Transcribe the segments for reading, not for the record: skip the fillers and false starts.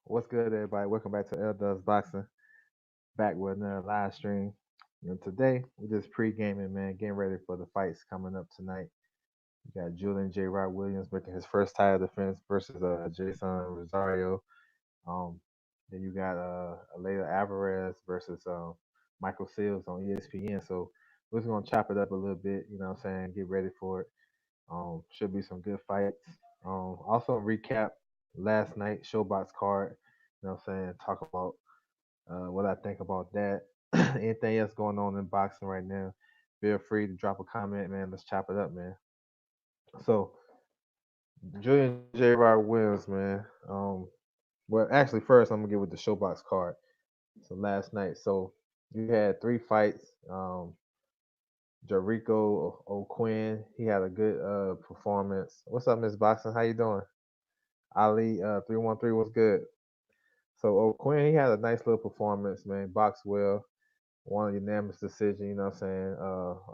What's good, everybody? Welcome back to LDubbs Boxing. Back with another live stream. And today, we're just pre-gaming, man, getting ready for the fights coming up tonight. You got Julian J. Rod Williams making his first title defense versus Jason Rosario. Um, then you got Aleda Alvarez versus Michael Seals on ESPN. So we're just gonna chop it up a little bit. You know what I'm saying? Get ready for it. Should be some good fights. Also recap last night showbox card. You know what I'm saying? Talk about what I think about that. Anything else going on in boxing right now? Feel free to drop a comment, man. Let's chop it up, man. So Julian J. Rod Williams, man. Well, actually, first I'm gonna get with the showbox card. So last night, so you had three fights. Jericho O'Quinn, he had a good performance. What's up, Miss Boxing? How you doing? Ali 313 was good. So O'Quinn, he had a nice little performance, man. Boxed well, won a unanimous decision. You know what I'm saying?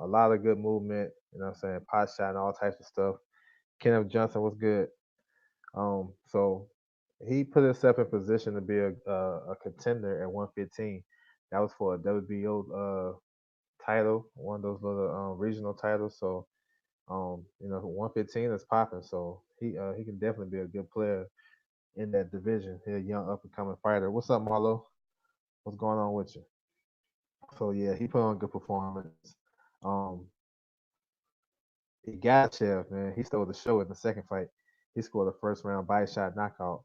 A lot of good movement. You know what I'm saying? Pot shot and all types of stuff. Kenneth Johnson was good. So he put himself in position to be a contender at 115. That was for a WBO title, one of those little regional titles. So 115 is popping. So he can definitely be a good player in that division. He's a young up and coming fighter. What's up, Marlo? What's going on with you? So yeah, he put on a good performance. Um, Igachev, man, he stole the show in the second fight. He scored a first round body shot knockout.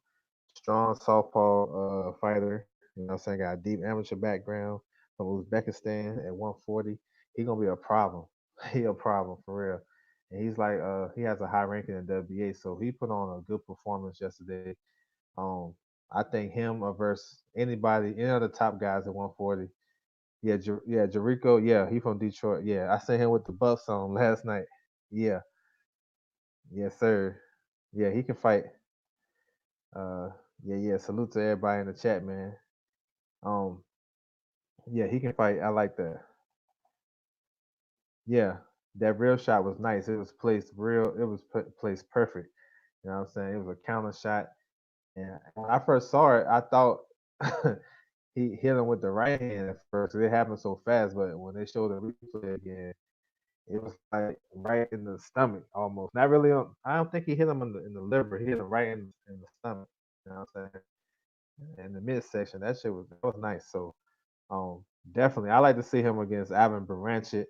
Strong southpaw fighter. You know what I'm saying? Got a deep amateur background from Uzbekistan at 140. He gonna be a problem. He a problem for real. And he's like he has a high ranking in WBA, so he put on a good performance yesterday. Um, I think him versus anybody, any other top guys at 140. Yeah, Jericho. Yeah, he from Detroit. Yeah, I seen him with the Bucks on last night. Yeah, yes sir. Yeah, he can fight. Uh, yeah. Salute to everybody in the chat, man. Um, yeah, he can fight. I like that. Yeah, that real shot was nice. It was placed real. It was placed perfect. You know what I'm saying? It was a counter shot. And when I first saw it, I thought he hit him with the right hand at first. It happened so fast, but when they showed the replay again, it was like right in the stomach almost. Not really on. I don't think he hit him in the liver. He hit him right in the stomach. You know what I'm saying? In the midsection, that was nice. So definitely, I like to see him against Ivan Baranchik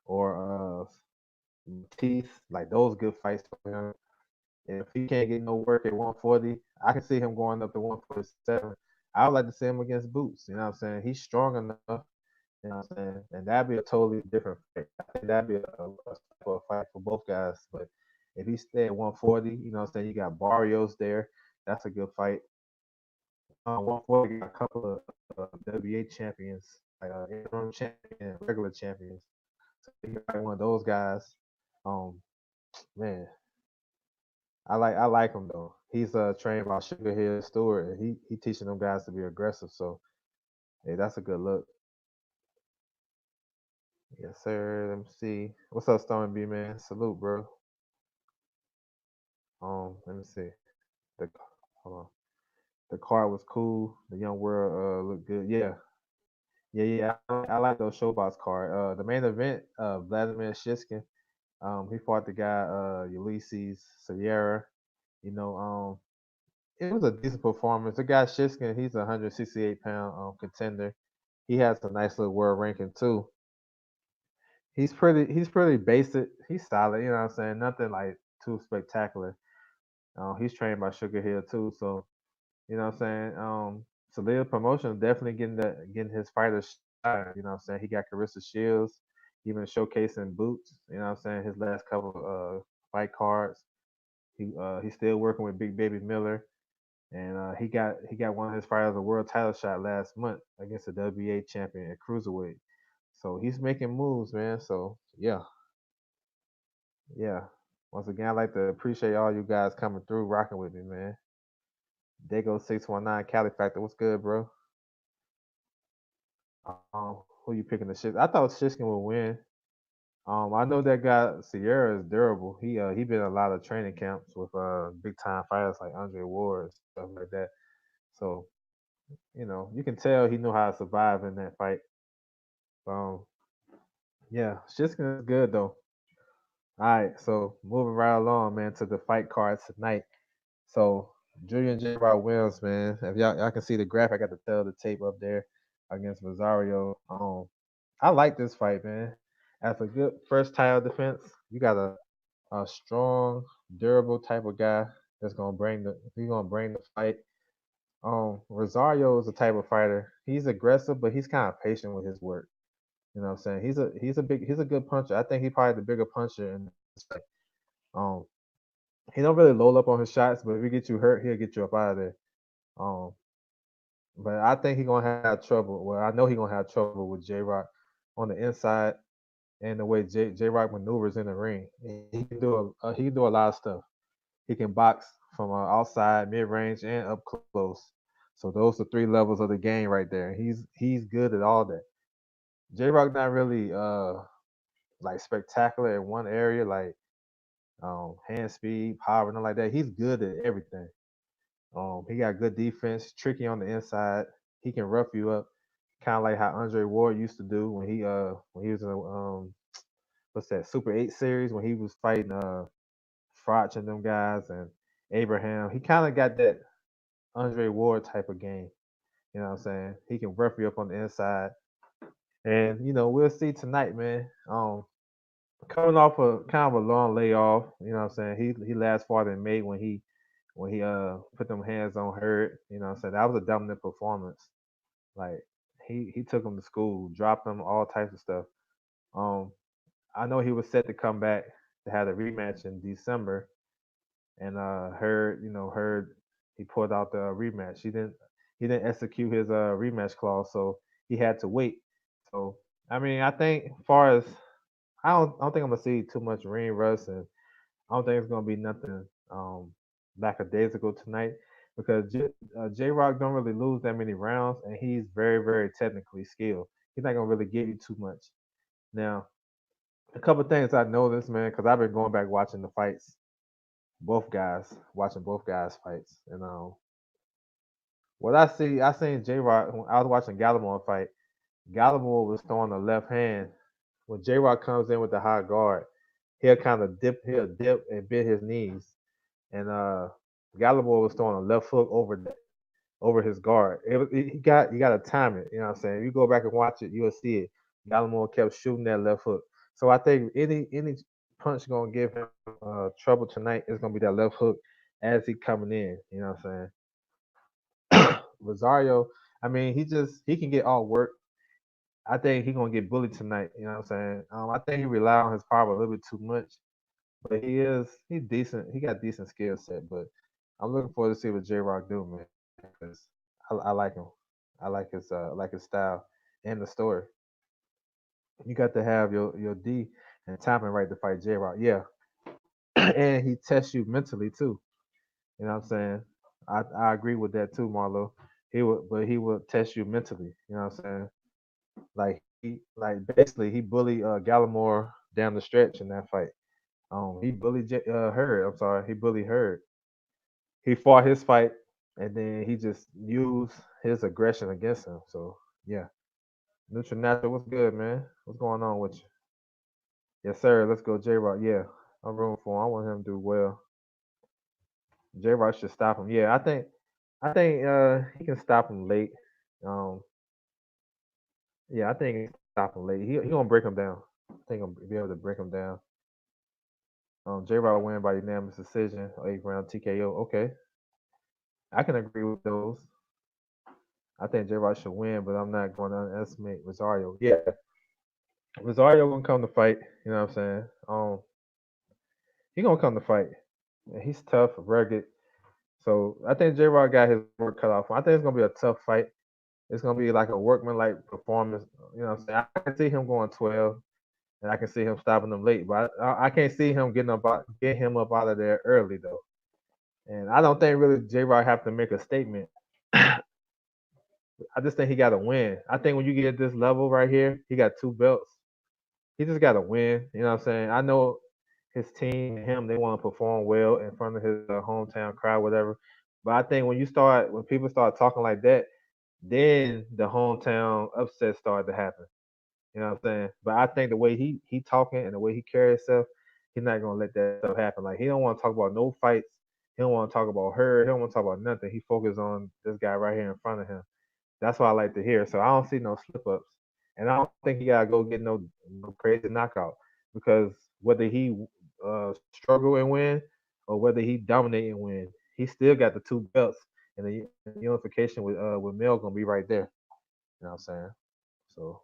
or Matisse. Like those good fights for him. If he can't get no work at 140, I can see him going up to 147. I would like to see him against Boots. You know what I'm saying? He's strong enough. You know what I'm saying? And that'd be a totally different fight. I think that'd be a fight for both guys. But if he stay at 140, you know what I'm saying? You got Barrios there. That's a good fight. 140 got a couple of WA champions, like interim champion, regular champions. So you got one of those guys. Um, man, I like him though. He's trained by Sugar Hill Stewart, and he teaching them guys to be aggressive. So hey, that's a good look. Yes, sir. Let me see. What's up, Stormy B man? Salute, bro. Let me see. The hold on. The card was cool. The young world looked good. Yeah, yeah. I like those showbox card. The main event, Vladimir Shishkin. He fought the guy Ulysses Sierra. You know, it was a decent performance. The guy Shishkin, he's a 168-pound contender. He has a nice little world ranking too. He's pretty basic. He's solid. You know what I'm saying? Nothing like too spectacular. He's trained by Sugar Hill too, so you know what I'm saying. Salil Promotion definitely getting his fighters shot. You know what I'm saying. He got Carissa Shields, even showcasing Boots. You know what I'm saying. His last couple fight cards. He's still working with Big Baby Miller, and he got one of his fighters a world title shot last month against the WBA champion at cruiserweight. So he's making moves, man. So yeah. Once again, I'd like to appreciate all you guys coming through, rocking with me, man. Dago 619 Cali Factor, what's good, bro? Who you picking the shit? I thought Shishkin would win. I know that guy Sierra is durable. He been in a lot of training camps with big time fighters like Andre Ward and stuff like that. So you can tell he knew how to survive in that fight. Um, yeah, Shiskin is good though. All right, so moving right along, man, to the fight cards tonight. So Julian J. Rod Williams, man. If y'all can see the graph, I got the tail of the tape up there against Rosario. I like this fight, man. As a good first title defense, you got a strong, durable type of guy that's gonna bring the fight. Rosario is the type of fighter. He's aggressive, but he's kind of patient with his work. You know what I'm saying? He's a good puncher. I think he's probably the bigger puncher in this fight. Um, he don't really load up on his shots, but if he get you hurt, he'll get you up out of there. Um, but I think he's gonna have trouble. Well, I know he's gonna have trouble with J Rock on the inside and the way J Rock maneuvers in the ring. He can do a lot of stuff. He can box from outside, mid range, and up close. So those are three levels of the game right there. He's good at all that. J Rock not really like spectacular in one area, like hand speed, power, nothing like that. He's good at everything. He got good defense, tricky on the inside. He can rough you up, kind of like how Andre Ward used to do when he was in what's that Super 8 series when he was fighting Froch and them guys and Abraham. He kind of got that Andre Ward type of game. You know what I'm saying? He can rough you up on the inside, and we'll see tonight, man. Coming off a kind of a long layoff, you know what I'm saying? He last fought in May when he put them hands on Hurd. You know what I'm saying? That was a dominant performance. Like he took him to school, dropped him, all types of stuff. Um, I know he was set to come back to have a rematch in December, and Hurd he pulled out the rematch. He didn't execute his rematch clause, so he had to wait. So I mean, I think as far as I don't think I'm gonna see too much ring rust, and I don't think it's gonna be nothing lackadaisical tonight because J Rock don't really lose that many rounds, and he's very very technically skilled. He's not gonna really give you too much. Now, a couple things I noticed, man, because I've been going back watching the fights, watching both guys fights, and what I seen J Rock when I was watching Gallimore fight. Gallimore was throwing the left hand. When J Rock comes in with the high guard, he'll dip and bend his knees. And Gallimore was throwing a left hook over his guard. You got to time it. You know what I'm saying? If you go back and watch it, you'll see it. Gallimore kept shooting that left hook. So I think any punch gonna give him trouble tonight is gonna be that left hook as he coming in. You know what I'm saying? Rosario, I mean, he can get all work. I think he gonna get bullied tonight. You know what I'm saying? I think he rely on his power a little bit too much, but he's decent. He got decent skill set, but I'm looking forward to see what J Rock do, man. Because I like him. I like his style and the story. You got to have your D and timing right to fight J Rock. Yeah, and he tests you mentally too. You know what I'm saying? I agree with that too, Marlo. He would test you mentally. You know what I'm saying? Like basically he bullied Gallimore down the stretch in that fight. He bullied Hurd. I'm sorry, he bullied Hurd. He fought his fight, and then he just used his aggression against him. So yeah, Neutral Natural, what's good, man? What's going on with you? Yes, sir. Let's go, J Rock. Yeah, I'm rooting for him. I want him to do well. J Rock should stop him. Yeah, I think he can stop him late. Um, yeah, I think he can stop him late. He gonna break him down. I think he'll be able to break him down. J Rock win by unanimous decision, 8th round TKO. Okay, I can agree with those. I think J Rock should win, but I'm not going to underestimate Rosario. Yeah, Rosario gonna come to fight. You know what I'm saying? He gonna come to fight. And he's tough, rugged. So I think J Rock got his work cut off. I think it's gonna be a tough fight. It's gonna be like a workman-like performance. You know what I'm saying? I can see him going 12, and I can see him stopping them late, but I can't see him get him up out of there early though. And I don't think really J Rock have to make a statement. I just think he got to win. I think when you get at this level right here, he got 2 belts. He just got to win. You know what I'm saying? I know his team and him, they want to perform well in front of his hometown crowd, whatever. But I think when people start talking like that, then the hometown upset started to happen. You know what I'm saying? But I think the way he talking and the way he carry himself, he's not gonna let that stuff happen. Like he don't want to talk about no fights. He don't want to talk about her. He don't want to talk about nothing. He focused on this guy right here in front of him. That's what I like to hear. So I don't see no slip ups, and I don't think he gotta go get no crazy knockout because whether he struggle and win or whether he dominate and win, he still got the two belts, and the unification with Mel gonna be right there. You know what I'm saying? So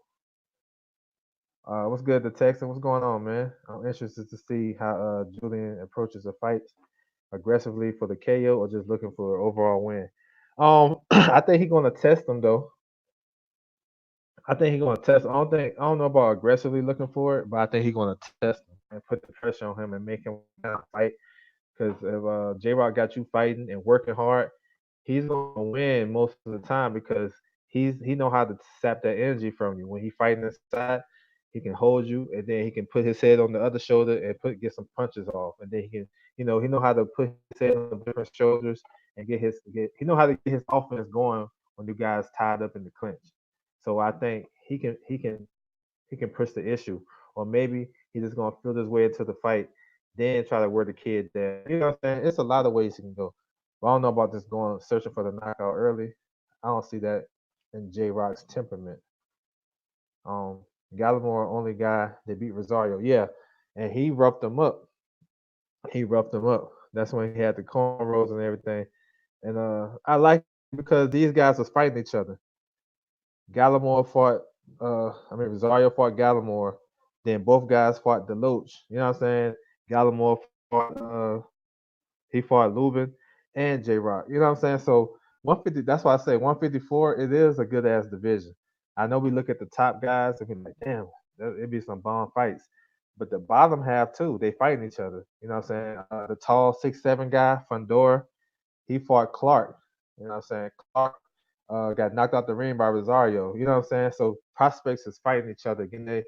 what's good, the Texan? What's going on, man? I'm interested to see how Julian approaches the fights aggressively for the KO or just looking for an overall win. I think he's gonna test him though. I think he's gonna test. I don't know about aggressively looking for it, but I think he's gonna test him and put the pressure on him and make him kind of fight. Because if J Rock got you fighting and working hard, he's gonna win most of the time because he know how to sap that energy from you. When he fighting inside, he can hold you and then he can put his head on the other shoulder and get some punches off. And then he can he know how to put his head on different shoulders and he know how to get his offense going when you guys tied up in the clinch. So I think he can push the issue. Or maybe he's just gonna feel his way into the fight, then try to wear the kid down. You know what I'm saying? It's a lot of ways he can go. But I don't know about just going searching for the knockout early. I don't see that in J Rock's temperament. Um Gallimore only guy that beat Rosario. Yeah. And he roughed him up. He roughed him up. That's when he had the cornrows and everything. And I like it because these guys was fighting each other. Gallimore fought Rosario fought Gallimore. Then both guys fought Deloach. You know what I'm saying? Gallimore fought he fought Lubin and J Rock. You know what I'm saying? So 150, that's why I say 154, it is a good ass division. I know we look at the top guys and be like, damn, it'd be some bomb fights. But the bottom half too, they fighting each other. You know what I'm saying? The tall 6'7" guy, Fundora, he fought Clark. You know what I'm saying? Clark got knocked out the ring by Rosario. You know what I'm saying? So prospects is fighting each other, getting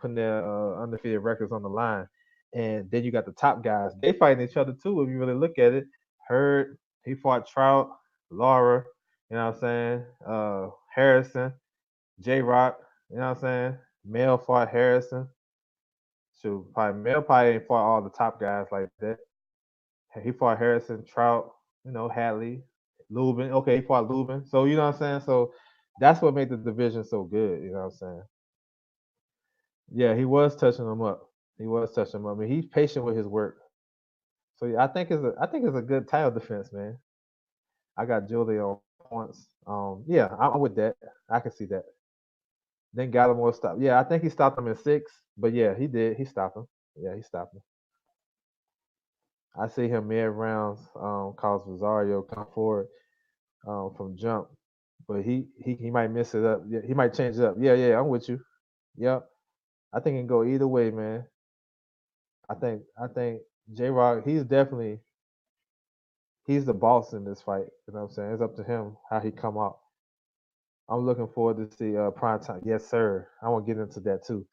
putting their undefeated records on the line. And then you got the top guys. They fighting each other too. If you really look at it, Hurd, he fought Trout, Laura. You know what I'm saying? Harrison, J Rock. You know what I'm saying? Mel fought Harrison. So probably Mel probably ain't fought all the top guys like that. He fought Harrison, Trout, Hadley, Lubin. Okay, he fought Lubin. So you know what I'm saying? So that's what made the division so good, you know what I'm saying? Yeah, he was touching him up. He was touching him up. I mean, he's patient with his work. So yeah, I think it's a good title defense, man. I got Julie on points. Yeah, I'm with that. I can see that. Then Gallimore stopped. Yeah, I think he stopped him in 6, but yeah, he did. He stopped him. Yeah, he stopped him. I see him mid rounds, cause Rosario come forward from jump, but he might mess it up. Yeah, he might change it up. Yeah, yeah, I'm with you. Yep, I think it can go either way, man. I think J Rock, he's the boss in this fight. You know what I'm saying? It's up to him how he come out. I'm looking forward to see prime time. Yes, sir. I want to get into that too.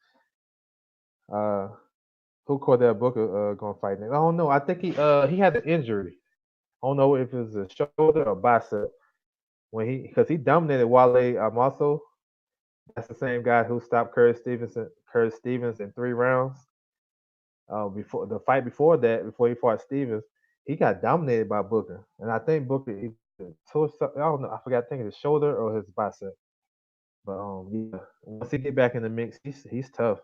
Uh, who Cordell Booker gonna fight next? I don't know. I think he had an injury. I don't know if it was a shoulder or bicep when he dominated Wale Amaso. That's the same guy who stopped Curtis Stevens in 3 rounds. Before the fight before that, before he fought Stevens, he got dominated by Booker, and I think Booker he tore something. I don't know. I forgot. I think his shoulder or his bicep. But yeah, once he get back in the mix, he's tough.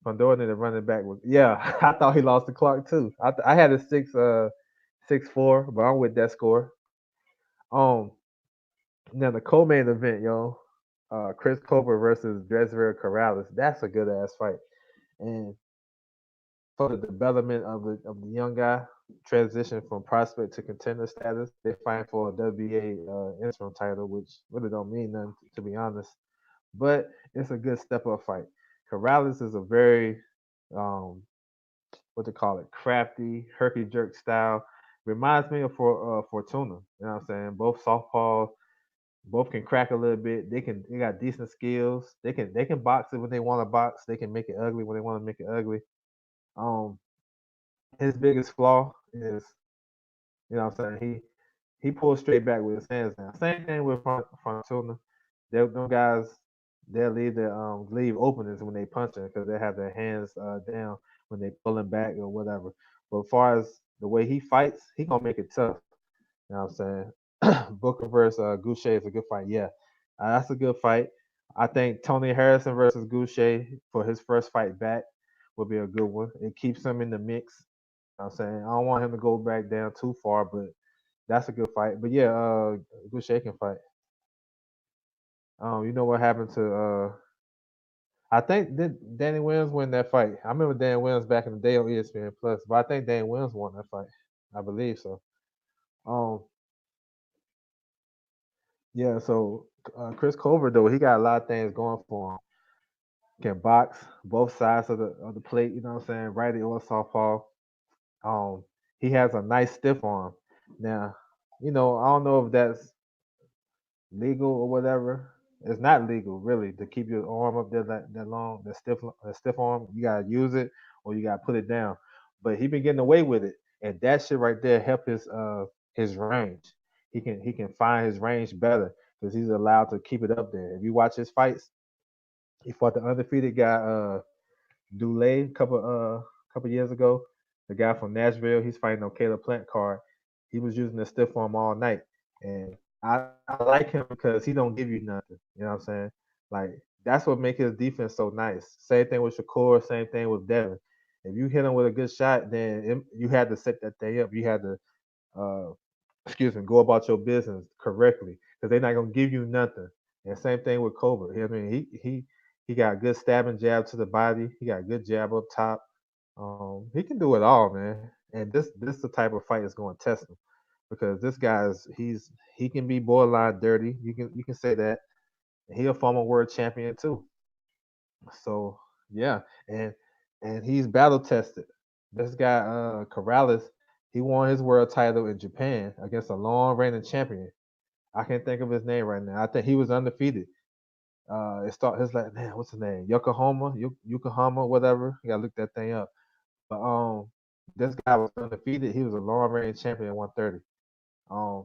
Fundora need to run it back with. Yeah, I thought he lost the clock too. I had a 6-4, but I'm with that score. Um, Now the co-main event, yo, Chris Cooper versus Dresver Corrales. That's a good ass fight. And for the development of the young guy, transition from prospect to contender status, they fight for a WBA interim title, which really don't mean nothing to be honest. But it's a good step up fight. Corrales is a very what they call it, crafty, herky jerk style. Reminds me of Fortuna. You know what I'm saying? Both southpaws, both can crack a little bit. They got decent skills. They can box it when they want to box. They can make it ugly when they want to make it ugly. Um, his biggest flaw is, you know what I'm saying, he pulled straight back with his hands down. Same thing with Frontuna. Them guys, they'll leave openings when they punching because they have their hands down when they pulling back or whatever. But as far as the way he fights, he gonna make it tough. You know what I'm saying? Booker versus Goucher is a good fight. Yeah, that's a good fight. I think Tony Harrison versus Goucher for his first fight back would be a good one. It keeps him in the mix. You know what I'm saying, I don't want him to go back down too far, but that's a good fight. But yeah, Goucher can fight. You know what happened to I think did Danny Williams win that fight? I remember Danny Williams back in the day on ESPN Plus, but I think Danny Williams won that fight. I believe so. Um, yeah. So Chris Colbert though, he got a lot of things going for him. Can box both sides of the plate. You know what I'm saying? Righty or southpaw. Um, he has a nice stiff arm. Now, I don't know if that's legal or whatever. It's not legal, really, to keep your arm up there that long, that stiff arm. You gotta use it or you gotta put it down. But he been getting away with it, and that shit right there help his range. He can find his range better because he's allowed to keep it up there. If you watch his fights, he fought the undefeated guy Dulé a couple years ago. The guy from Nashville, he's fighting on Caleb Plant card. He was using the stiff arm all night, and I like him because he don't give you nothing. You know what I'm saying? Like that's what makes his defense so nice. Same thing with Shakur. Same thing with Devin. If you hit him with a good shot, then you had to set that thing up. You had to uh, go about your business correctly because they're not gonna give you nothing. And same thing with Colbert. I mean, he got good stabbing jab to the body. He got good jab up top. He can do it all, man. And this the type of fight that's going to test him because this guy's he can be borderline dirty. You can say that. He a former world champion too. So yeah, and he's battle tested. This guy Corrales, he won his world title in Japan against a long reigning champion. I can't think of his name right now. I think he was undefeated. His like man, what's his name? Yokohama, whatever. You gotta look that thing up. But this guy was undefeated. He was a long reigning champion at 130.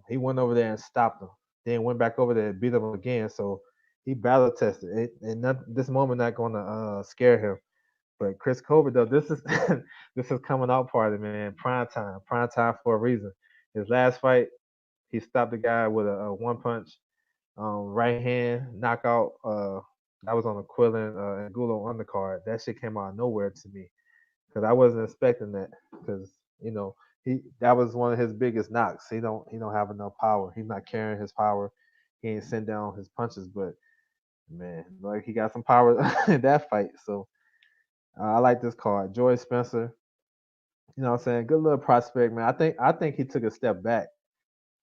He went over there and stopped him. Then went back over there and beat him again. So he battle tested. And this moment not going to scare him. But Chris Colbert though, this is this is coming out party, man. Prime time for a reason. His last fight, he stopped the guy with a one punch, right hand knockout. That was on a Quillen Angulo undercard. That shit came out of nowhere to me because I wasn't expecting that. Because you know that was one of his biggest knocks. He don't have enough power. He's not carrying his power. He ain't send down his punches, but man, like he got some power in that fight. So I like this card. Joy Spencer, you know what I'm saying? Good little prospect, man. I think he took a step back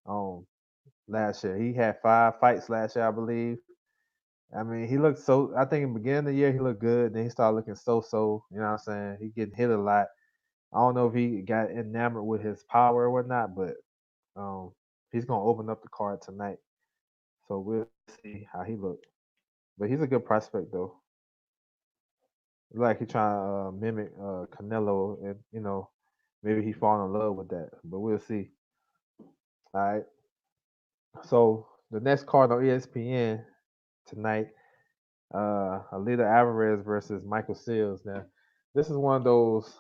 um last year. He had 5 fights last year, I believe. I mean, he looked so I think in the beginning of the year he looked good, then he started looking so, you know what I'm saying? He getting hit a lot. I don't know if he got enamored with his power or whatnot, but um he's gonna open up the card tonight. So we'll see how he looks. But he's a good prospect though. Like he trying to mimic Canelo, and maybe he fall in love with that. But we'll see. All right. So the next card on ESPN tonight, Alida Alvarez versus Michael Seals. Now, this is one of those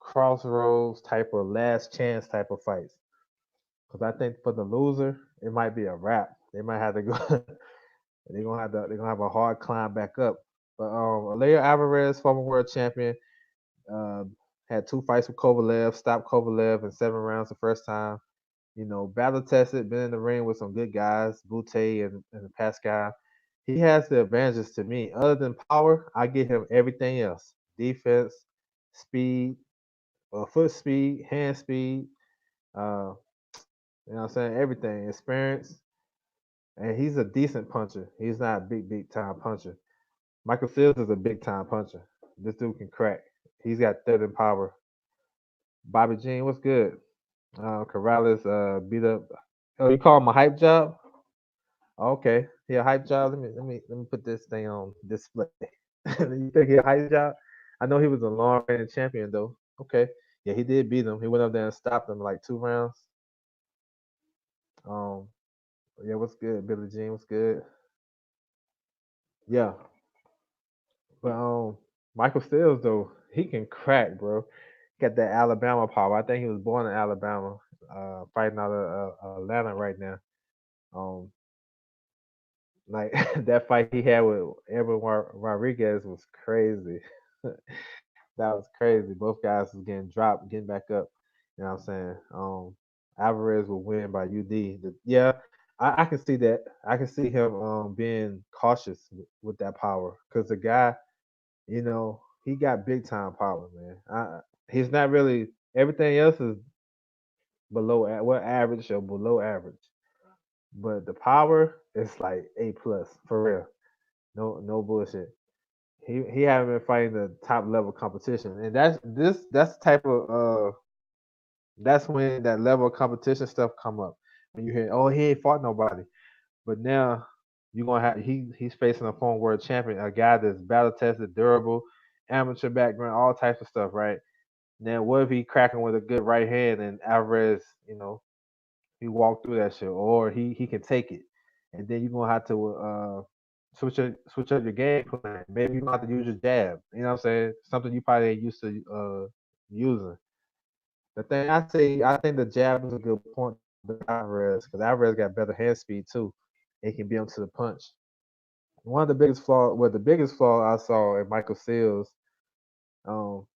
crossroads type of last chance type of fights. Because I think for the loser, it might be a wrap. They might have to go. they're gonna have a hard climb back up. But Alida Alvarez, former world champion, uh, had 2 fights with Kovalev, stopped Kovalev in 7 rounds the first time. Battle tested, been in the ring with some good guys, Butte and Pascal. He has the advantages to me. Other than power, I give him everything else: defense, speed, foot speed, hand speed. Uh, you know what I'm saying? Everything, experience, and he's a decent puncher. He's not a big time puncher. Michael Fields is a big time puncher. This dude can crack. He's got third in power. Bobby Jean, what's good? Corrales beat up. Oh, you call him a hype job? Okay, he a hype job. Let me put this thing on display. You think he a hype job? I know he was a long reigning champion though. Okay, yeah, he did beat him. He went up there and stopped him like 2 rounds. Um, yeah, what's good, Billie Jean? What's good? Yeah, but Michael Steels though he can crack, bro. Got that Alabama power. I think he was born in Alabama, fighting out of Atlanta right now. Um, like that fight he had with Edwin Rodriguez was crazy. That was crazy. Both guys was getting dropped, getting back up. You know what I'm saying? Alvarez will win by UD. Yeah, I can see that. I can see him being cautious with that power because the guy, he got big time power, man. He's not really everything else is well average or below average, but the power is like A+ for real. No bullshit. He haven't been fighting the top level competition, and that's the type of that's when that level of competition stuff come up. When you hear, oh, he ain't fought nobody, but now you're gonna have he's facing a former world champion, a guy that's battle tested, durable, amateur background, all types of stuff, right? Now what if he cracking with a good right hand and Alvarez, he walked through that shit, or he can take it, and then you're gonna have to switch up your game plan. Maybe you gonna have to use your jab. You know what I'm saying? Something you probably ain't used to using. The thing I think the jab is a good point to Alvarez because Alvarez got better hand speed too. He can be onto the punch. One of the biggest flaw I saw in Michael Seals, um,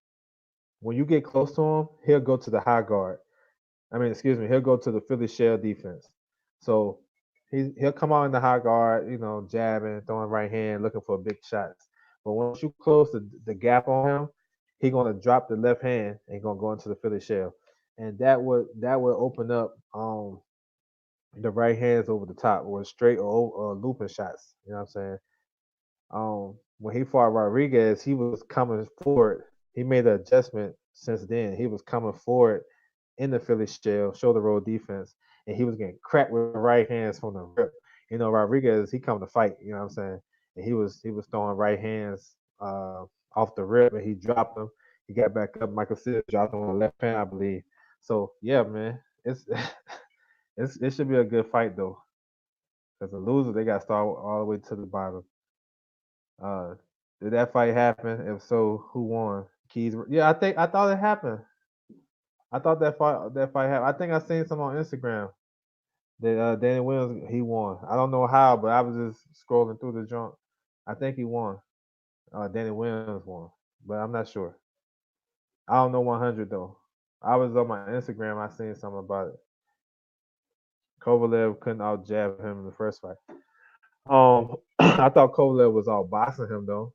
when you get close to him, he'll go to the high guard. I mean, excuse me, he'll go to the Philly shell defense. So he'll come out in the high guard, jabbing, throwing right hand, looking for big shots. But once you close the gap on him, he's gonna drop the left hand and gonna go into the Philly shell, and that would open up the right hands over the top or straight or looping shots. You know what I'm saying? When he fought Rodriguez, he was coming forward. He made an adjustment since then. He was coming forward in the Philly shell, shoulder roll defense, and he was getting cracked with right hands from the rip. Rodriguez, he come to fight. You know what I'm saying? And he was throwing right hands off the rip, and he dropped them. He got back up. Michael Sid dropped him on the left hand, I believe. So yeah, man, it's it should be a good fight though. Because the loser, they got to start all the way to the bottom. Uh, did that fight happen? If so, who won? Keys. Yeah, I thought it happened. I thought that fight happened. I think I seen some on Instagram that Danny Williams he won. I don't know how, but I was just scrolling through the junk. I think he won. Danny Williams won, but I'm not sure. I don't know 100 though. I was on my Instagram. I seen something about it. Kovalev couldn't out jab him in the first fight. I thought Kovalev was out boxing him though.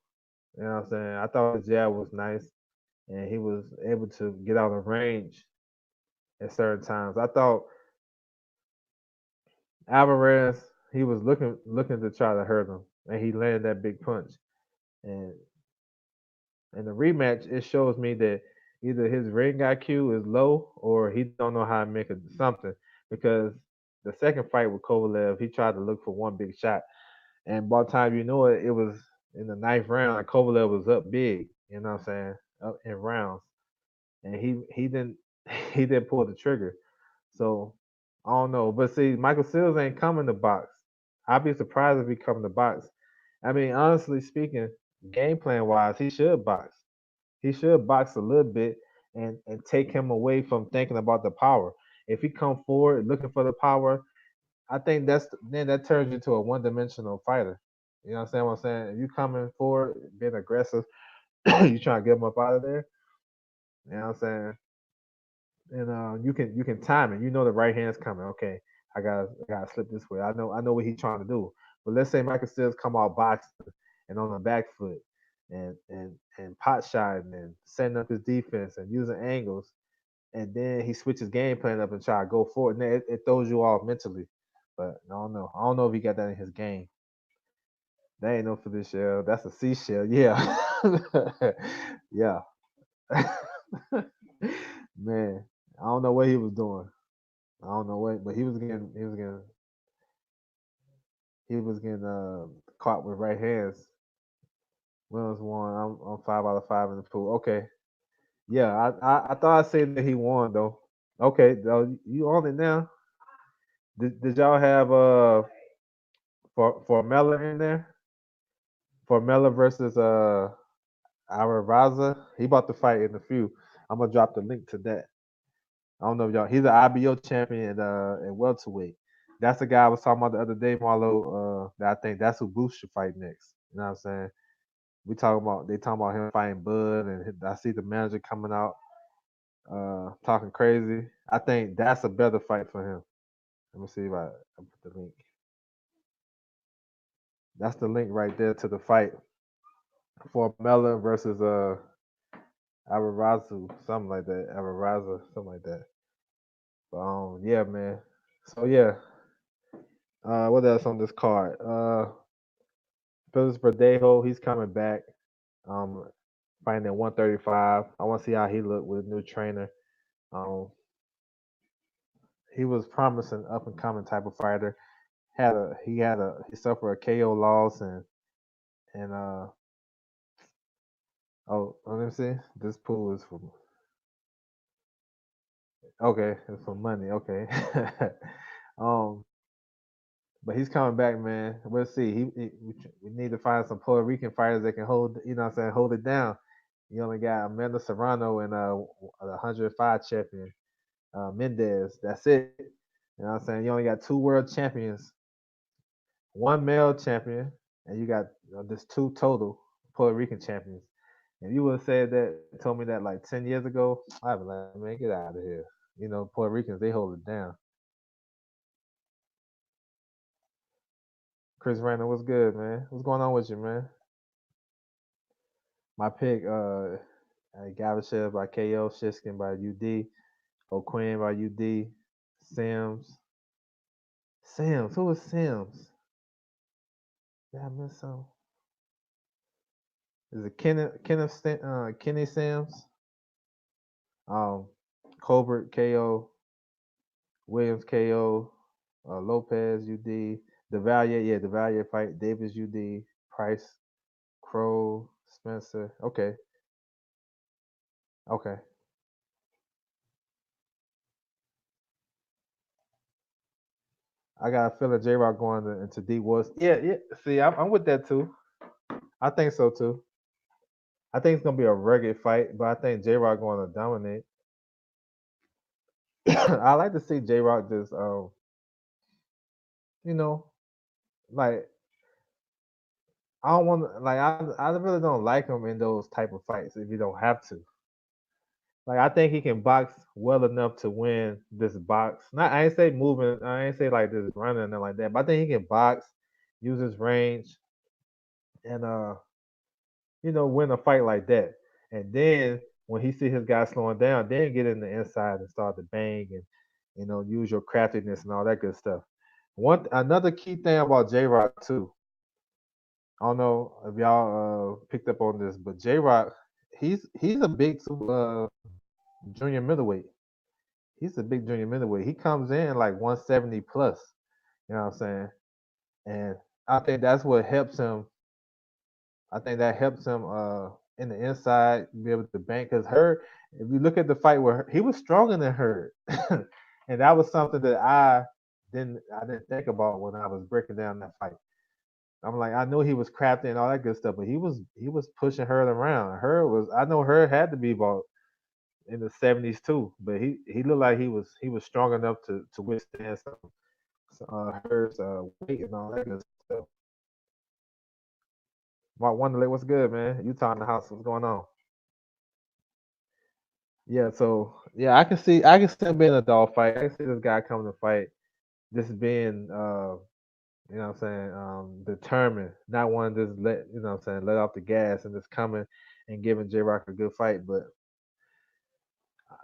You know what I'm saying? I thought his jab was nice, and he was able to get out of range at certain times. I thought Alvarez he was looking to try to hurt him, and he landed that big punch. And in the rematch, it shows me that either his ring IQ is low or he don't know how to make something. Because the second fight with Kovalev, he tried to look for one big shot, and by the time you know it, it was in the ninth round. And Kovalev was up big. You know what I'm saying? Up in rounds, and he didn't he didn't pull the trigger. So I don't know. But see, Michael Seals ain't coming to box. I'd be surprised if he come to box. I mean, honestly speaking, game plan wise, he should box. He should box a little bit and take him away from thinking about the power. If he come forward looking for the power, I think then that turns you into a one dimensional fighter. You know what I'm saying? If you coming forward, being aggressive, you trying to get him up out of there. You know what I'm saying? And you can time it. You know the right hand's coming. Okay, I gotta slip this way. I know what he's trying to do. But let's say Michael Stills come out boxing and on the back foot and pot shotting and setting up his defense and using angles, and then he switches game plan up and try to go forward. And it throws you off mentally. But I don't know. I don't know if he got that in his game. That ain't no for this shell. That's a seashell. Yeah, yeah. Man, I don't know what he was doing. I don't know what, but he was getting caught with right hands. Williams won. I'm 5 out of 5 in the pool. Okay, yeah, I thought I said that he won though. Okay, though you on it now. Did y'all have for Mella in there? For Mella versus Araza? He about to fight in a few. I'm gonna drop the link to that. I don't know if y'all. He's an IBO champion at welterweight. That's the guy I was talking about the other day, Marlo. That I think that's who Boost should fight next. You know what I'm saying? They talking about him fighting Bud, and I see the manager coming out talking crazy. I think that's a better fight for him. Let me see if I put the link. That's the link right there to the fight for Mella versus Avarazu, something like that. Avaraza, something like that. But yeah, man. So yeah, what else on this card? Felix Verdejo, he's coming back. Um, fighting at 135. I want to see how he looked with a new trainer. Um, he was promising up and coming type of fighter. He suffered a KO loss and let me see. This pool is for okay, it's for money. Okay. um, but he's coming back, man. We'll see. We need to find some Puerto Rican fighters that can hold, you know what I'm saying, hold it down. You only got Amanda Serrano and the 105 champion, Mendez. That's it. You know what I'm saying? You only got two world champions, one male champion, and you got this two total Puerto Rican champions. If you would have said that, told me that like 10 years ago, I'd be like, man, get out of here. You know, Puerto Ricans, they hold it down. Chris Randall, what's good, man? What's going on with you, man? My pick, Gavashev by KO, Shiskin by UD, O'Quinn by UD, Sims. Sims, who was Sims? Did I miss some? Is it Kenny Sims? Um, Colbert KO, Williams KO, Lopez UD, the Valier fight, Davis UD, Price, Crow, Spencer. Okay, okay. I got a feeling J Rock going into D Woods. Yeah, yeah. See, I'm with that too. I think so too. I think it's gonna be a rugged fight, but I think J Rock going to dominate. I like to see J Rock just, you know, like I don't want like I really don't like him in those type of fights if you don't have to. Like I think he can box well enough to win this box. Not I ain't say moving, I ain't say like this running and like that, but I think he can box, use his range, and win a fight like that. And then when he see his guy slowing down, then get in the inside and start to bang and use your craftiness and all that good stuff. One another key thing about J Rock too. I don't know if y'all picked up on this, but J Rock, he's a big junior middleweight. He's a big junior middleweight. He comes in like 170 plus. You know what I'm saying? And I think that's what helps him. I think that helps him in the inside be able to bank. Because her, if you look at the fight where he was stronger than her, and that was something that I didn't think about when I was breaking down that fight. I'm like, I knew he was crafty and all that good stuff, but he was pushing her around. Her was I know her had to be about in the 70s too, but he looked like he was strong enough to withstand hers weight and all that good stuff. Mark Wonderley, what's good, man? Utah in the house, what's going on? Yeah, so yeah, I can see him being a dog fight. I can see this guy coming to fight, just being what I'm saying, determined, not one to just what I'm saying, let off the gas and just coming and giving J Rock a good fight, but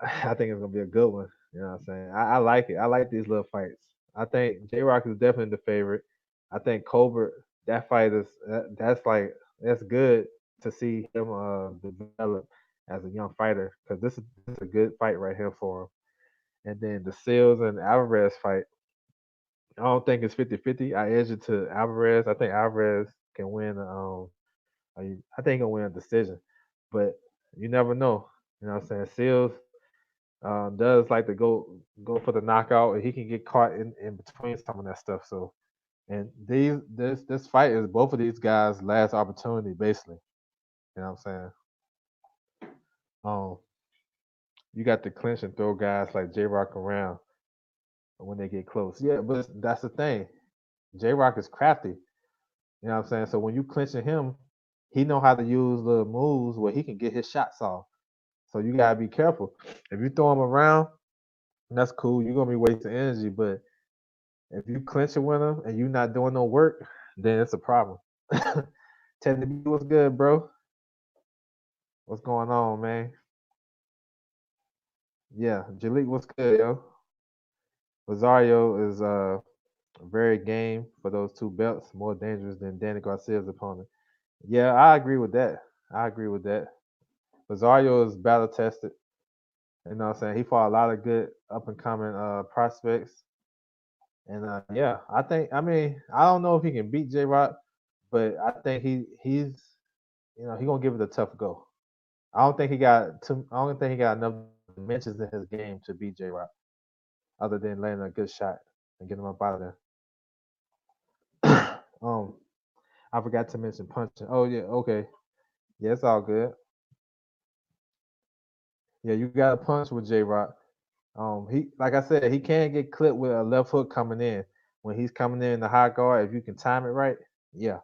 I think it's gonna be a good one. You know what I'm saying? I like it. I like these little fights. I think J Rock is definitely the favorite. I think Colbert, that fight that's good to see him develop as a young fighter because this is a good fight right here for him. And then the Seals and Alvarez fight, I don't think it's 50-50. I edge it to Alvarez. I think Alvarez can win. I think he'll win a decision, but you never know. You know what I'm saying? Seals. does like to go for the knockout, and he can get caught in between some of that stuff. So, and this fight is both of these guys' last opportunity, basically. You know what I'm saying? Um, you got to clinch and throw guys like J Rock around when they get close. Yeah, but that's the thing. J Rock is crafty. You know what I'm saying? So when you clinching him, he know how to use the moves where he can get his shots off. So you gotta be careful. If you throw him around, that's cool. You're gonna be wasting energy. But if you clinching with him and you not doing no work, then it's a problem. Teddy B, what's good, bro? What's going on, man? Yeah, Jalik, what's good, yo? Rosario is very game for those two belts, more dangerous than Danny Garcia's opponent. Yeah, I agree with that. I agree with that. Rosario is battle tested. You know what I'm saying? He fought a lot of good up and coming prospects. And yeah, I mean, I don't know if he can beat J Rock, but I think he's he gonna give it a tough go. I don't think he got enough dimensions in his game to beat J Rock, other than landing a good shot and getting him up out of there. I forgot to mention punching. Oh yeah, okay. Yeah, it's all good. Yeah, you got to punch with J Rock. He like I said, he can get clipped with a left hook coming in. When he's coming in the high guard, if you can time it right, yeah.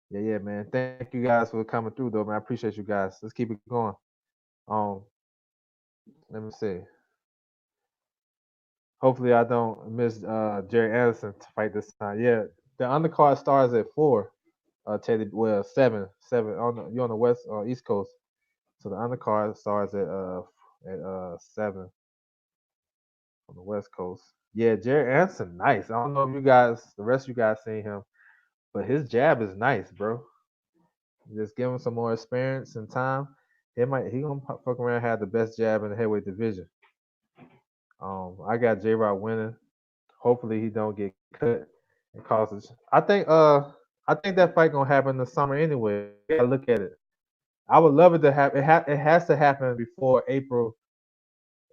Yeah, man. Thank you guys for coming through though, man. I appreciate you guys. Let's keep it going. Um, let me see. Hopefully I don't miss Jerry Anderson to fight this time. Yeah, the undercard starts at 4. Teddy, well, 7, 7 on you're on the west East Coast, so the undercard starts at 7 on the West Coast. Yeah, Jerry Anderson, nice. I don't know if the rest of you guys seen him, but his jab is nice, bro. Just give him some more experience and time. He gonna fuck around and have the best jab in the heavyweight division. I got J Rock winning. Hopefully he don't get cut and causes. I think that fight gonna happen in the summer anyway. You gotta look at it. I would love it to happen. It has to happen before April.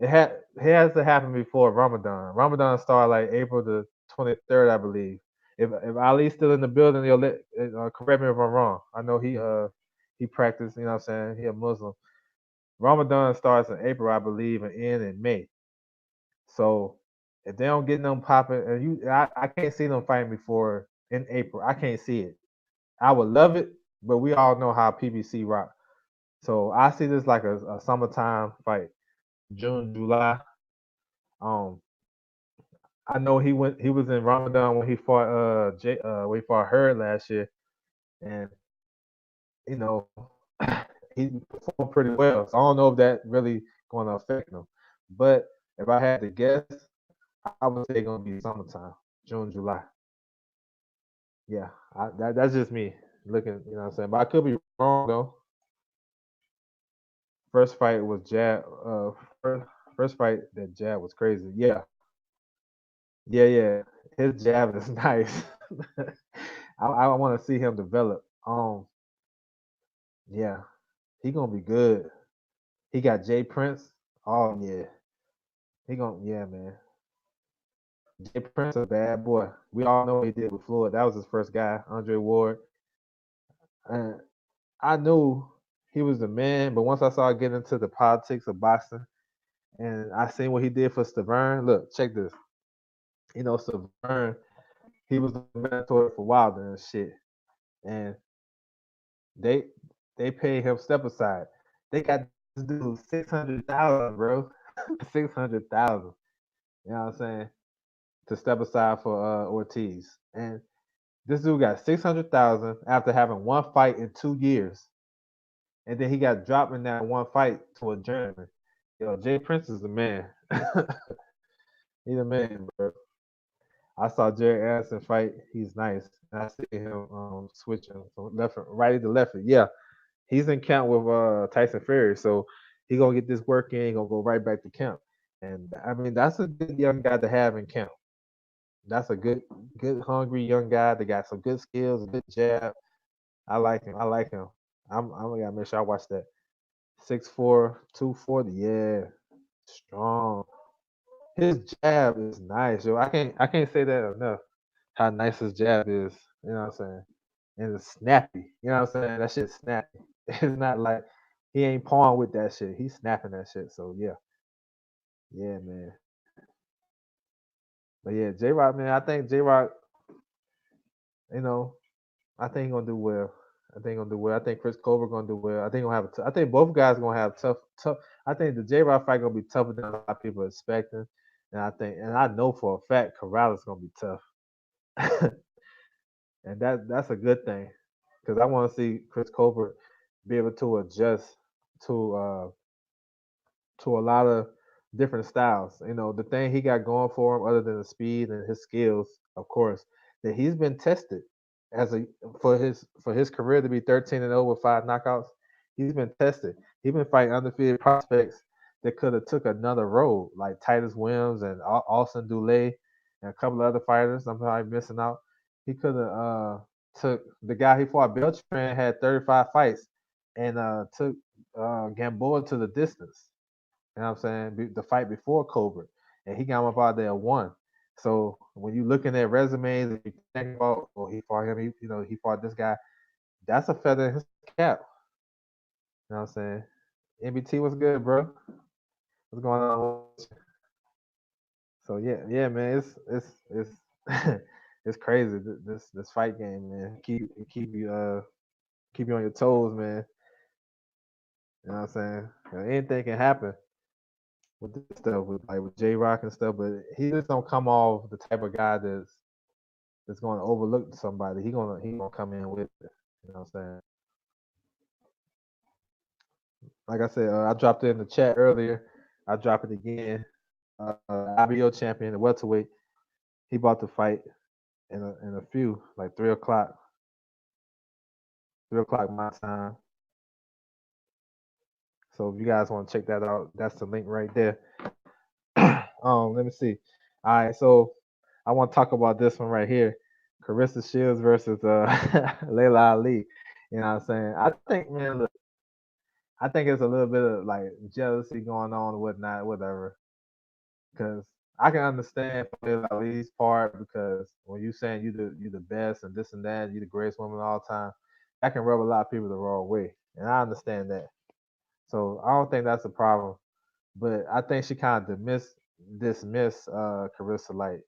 It has to happen before Ramadan. Ramadan start like April the 23rd, I believe. If Ali's still in the building, he'll correct me if I'm wrong. I know he practiced. You know what I'm saying? He a Muslim. Ramadan starts in April, I believe, and end in May. So if they don't get them popping, and I can't see them fighting before in April. I can't see it. I would love it, but we all know how PBC rock. So I see this like a summertime fight, June, July. Um, I know he was in Ramadan when he fought when he fought Hurd last year, and you know he performed pretty well. So I don't know if that really going to affect him. But if I had to guess, I would say it's gonna be summertime, June, July. Yeah, that's just me looking. You know what I'm saying? But I could be wrong though. First fight was Jab. First fight that Jab was crazy. Yeah, yeah. His jab is nice. I want to see him develop. Yeah, he gonna be good. He got Jay Prince. Oh yeah, yeah, man. Jay Prince a bad boy. We all know what he did with Floyd. That was his first guy, Andre Ward. And I knew he was the man, but once I saw getting into the politics of boxing, and I seen what he did for Stavern. Look, check this. Stavern, he was the mentor for Wilder and shit, and they they paid him step aside. They got this dude 600,000, bro. 600,000. You know what I'm saying? To step aside for Ortiz. And this dude got 600,000 after having one fight in 2 years. And then he got dropped in that one fight to a German. Yo, Jay Prince is the man. He's the man, bro. I saw Jerry Anderson fight. He's nice. And I see him switching from righty to lefty. Yeah, he's in camp with Tyson Fury, so he gonna get this work in. He gonna go right back to camp. And I mean, that's a good young guy to have in camp. That's a good, hungry young guy that got some good skills, a good jab. I like him. I like him. I'm gonna make sure I watch that. 6'4", 240. Yeah, strong. His jab is nice, yo. I can't say that enough. How nice his jab is. You know what I'm saying? And it's snappy. You know what I'm saying? That shit's snappy. It's not like he ain't pawing with that shit. He's snapping that shit. So yeah, yeah, man. But yeah, J Rock, man. I think J Rock. You know, I think he gonna do well. I think he gonna do well. I think Chris Colbert gonna do well. I think gonna have. I think both guys gonna have tough. I think the J Rock fight gonna be tougher than a lot of people are expecting. And I know for a fact Corrales gonna be tough. And that's a good thing because I want to see Chris Colbert be able to adjust to uh, to a lot of different styles. You know, the thing he got going for him, other than the speed and his skills, of course, that he's been tested as a for his career to be 13-0 with 5 knockouts. He's been tested. He's been fighting undefeated prospects that could have took another road, like Titus Williams and Austin Dulé and a couple of other fighters. I'm probably missing out. He could have took the guy he fought. Beltran had 35 fights and took Gamboa to the distance. You know what I'm saying? The fight before Colbert, and he got him up out there one. So when you looking at resumes and you think about, oh, he fought him, he fought this guy. That's a feather in his cap. You know what I'm saying? NBT was good, bro. What's going on? So yeah, man, it's it's crazy. This fight game, man. Keep you on your toes, man. You know what I'm saying? Anything can happen with this stuff, with J Rock and stuff, but he just don't come off the type of guy that's going to overlook somebody. He gonna come in with it. You know what I'm saying? Like I said, I dropped it in the chat earlier. I drop it again. IBO champion, the welterweight, he about to fight in a few, like 3 o'clock, 3 o'clock my time. So if you guys want to check that out, that's the link right there. Let me see. All right, so I want to talk about this one right here. Carissa Shields versus Layla Ali. You know what I'm saying? I think, man, look, I think it's a little bit of like jealousy going on and whatnot, whatever. Because I can understand for Layla Ali's part because when you saying you the best and this and that, you the greatest woman of all time, that can rub a lot of people the wrong way, and I understand that. So I don't think that's a problem. But I think she kind of dismiss Carissa like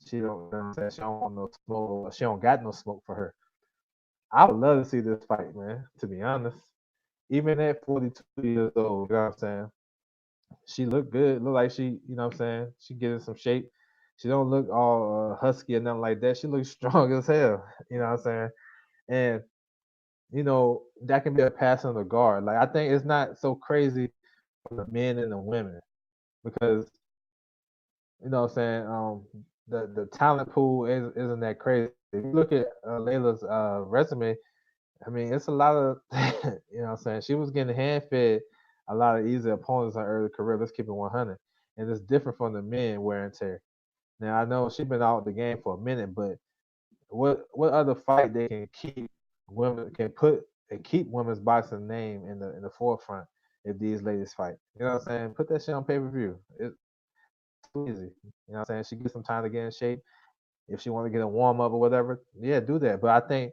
she don't, you know what I'm saying, she don't want no smoke. She don't got no smoke for her. I would love to see this fight, man. To be honest, even at 42 years old, you know what I'm saying. She looked good. Look like she, you know what I'm saying. She getting some shape. She don't look all husky or nothing like that. She looks strong as hell. You know what I'm saying. And that can be a pass on the guard. Like I think it's not so crazy for the men and the women because you know what I'm saying. The talent pool isn't that crazy. If you look at Layla's resume, I mean, it's a lot of, you know what I'm saying? She was getting hand fed a lot of easy opponents in her early career. Let's keep it 100. And it's different from the men wear and tear. Now, I know she's been out the game for a minute, but what other fight they can keep women, can put and keep women's boxing name in the forefront if these ladies fight? You know what I'm saying? Put that shit on pay per view. It's too easy. You know what I'm saying? She gets some time to get in shape. If she want to get a warm up or whatever, yeah, do that. But I think